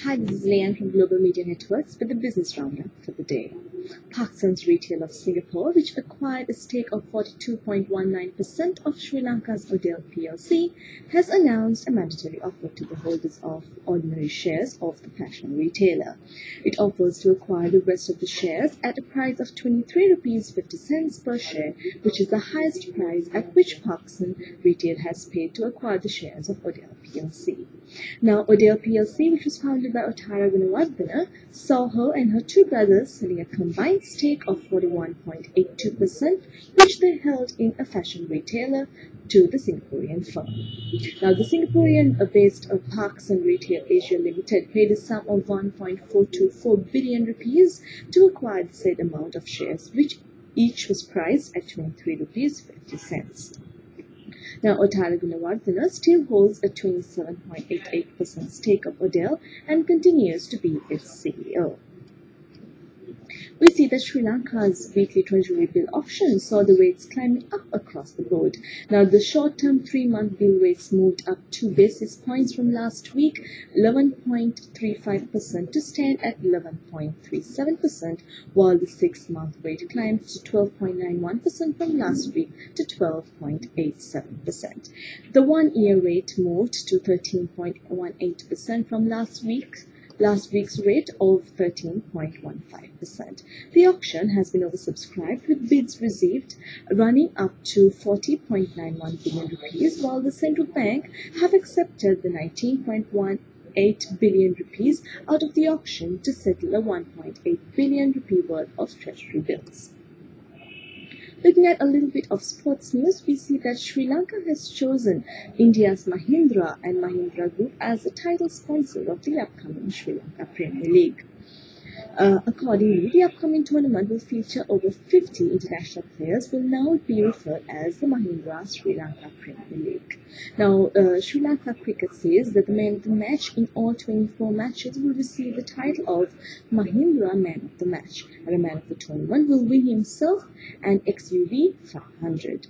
Hi, this is Leanne from Global Media Networks with the Business Roundup for the day. Parkinson's Retail of Singapore, which acquired a stake of 42.19% of Sri Lanka's Odell plc, has announced a mandatory offer to the holders of ordinary shares of the fashion retailer. It offers to acquire the rest of the shares at a price of ₹23.50 per share, which is the highest price at which Parkinson Retail has paid to acquire the shares of Odell plc. Now, Odell plc, which was founded by Ottara Gunawardena, saw her and her two brothers selling a combined stake of 41.82%, which they held in a fashion retailer, to the Singaporean firm. Now, the Singaporean-based Parkinson's Retail Asia Limited paid a sum of ₹1.424 billion to acquire the said amount of shares, which each was priced at ₹23.50. Now, Ottara Gunawardena still holds a 27.88% stake of Odell and continues to be its CEO. We see that Sri Lanka's weekly treasury bill auction saw the rates climbing up across the board. Now, the short-term 3-month bill rates moved up 2 basis points from last week, 11.35% to stand at 11.37%, while the 6-month rate climbed to 12.91% from last week to 12.87%. The 1-year rate moved to 13.18% from last week's rate of 13.15%. The auction has been oversubscribed, with bids received running up to ₹40.91 billion, while the central bank have accepted the ₹19.18 billion out of the auction to settle a ₹1.8 billion worth of treasury bills. Looking at a little bit of sports news, we see that Sri Lanka has chosen India's Mahindra and Mahindra Group as the title sponsor of the upcoming Sri Lanka Premier League. Accordingly, the upcoming tournament will feature over 50 international players, will now be referred as the Mahindra Sri Lanka Premier League. Now, Sri Lanka Cricket says that the man of the match in all 24 matches will receive the title of Mahindra Man of the Match, and the man of the tournament will win himself an XUV 500.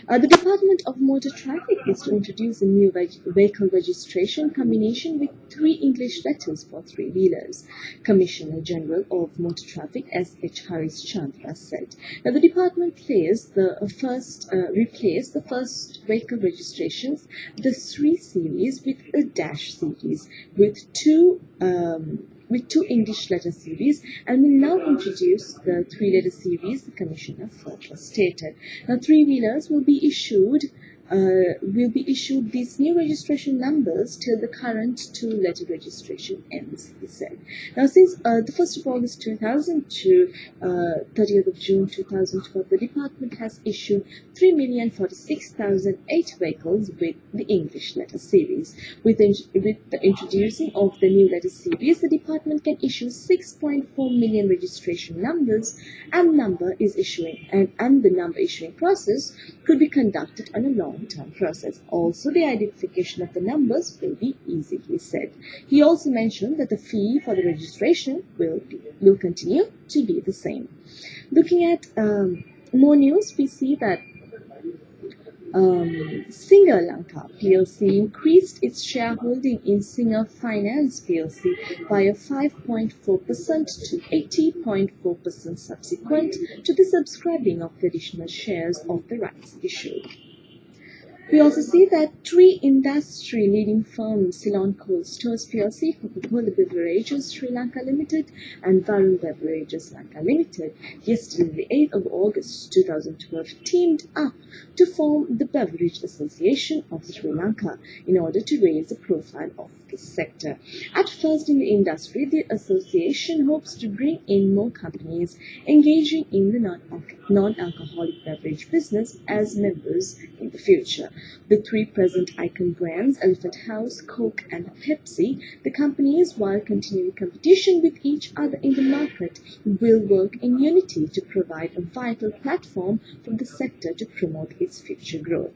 The Department of Motor Traffic is to introduce a new vehicle registration combination with 3 English letters for 3-wheelers. Commissioner General of Motor Traffic S.H. Haris Chandra said. Now, the department replaced the first vehicle registrations, the 3 series, with a dash series with two English letter series, and will now introduce the 3-letter series, the Commissioner further stated. Now, 3-wheelers will be issued these new registration numbers till the current 2-letter registration ends, he said. Now, since the 1st of August 2000 to 30th of June 2012, the department has issued 3,046,008 vehicles with the English letter series. With the introducing of the new letter series, the department can issue 6.4 million registration numbers, and the number issuing process could be conducted on a long-term process. Also, the identification of the numbers will be easy, he said. He also mentioned that the fee for the registration will continue to be the same. Looking at more news, we see that Singer Lanka plc increased its shareholding in Singer Finance plc by a 5.4% to 80.4% subsequent to the subscribing of the additional shares of the rights issued. We also see that 3 industry-leading firms, Ceylon Cold Stores plc, Coca-Cola Beverages Sri Lanka Limited, and Varun Beverages Lanka Limited, yesterday, the 8th of August 2012, teamed up to form the Beverage Association of Sri Lanka in order to raise the profile of this sector. At first in the industry, the association hopes to bring in more companies engaging in the non-alcoholic beverage business as members in the future. The 3 present icon brands, Elephant House, Coke, and Pepsi, the companies, while continuing competition with each other in the market, will work in unity to provide a vital platform for the sector to promote its future growth.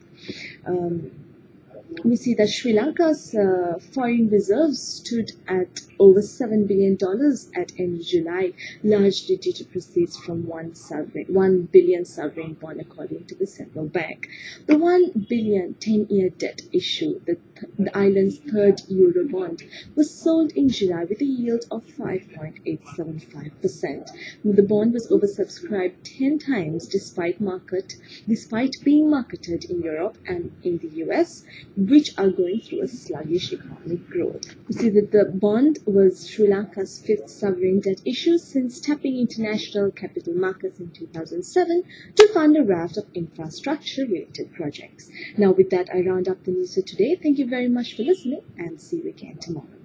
We see that Sri Lanka's foreign reserves stood at over $7 billion at end of July, largely due to proceeds from $1 billion sovereign bond, according to the central bank. The $1 billion 10-year debt issue, the the island's third Eurobond, was sold in July with a yield of 5.875%. The bond was oversubscribed 10 times despite being marketed in Europe and in the US, which are going through a sluggish economic growth. You see that the bond was Sri Lanka's fifth sovereign debt issue since tapping international capital markets in 2007 to fund a raft of infrastructure-related projects. Now with that, I round up the news for today. Thank you very much for listening and see you again tomorrow.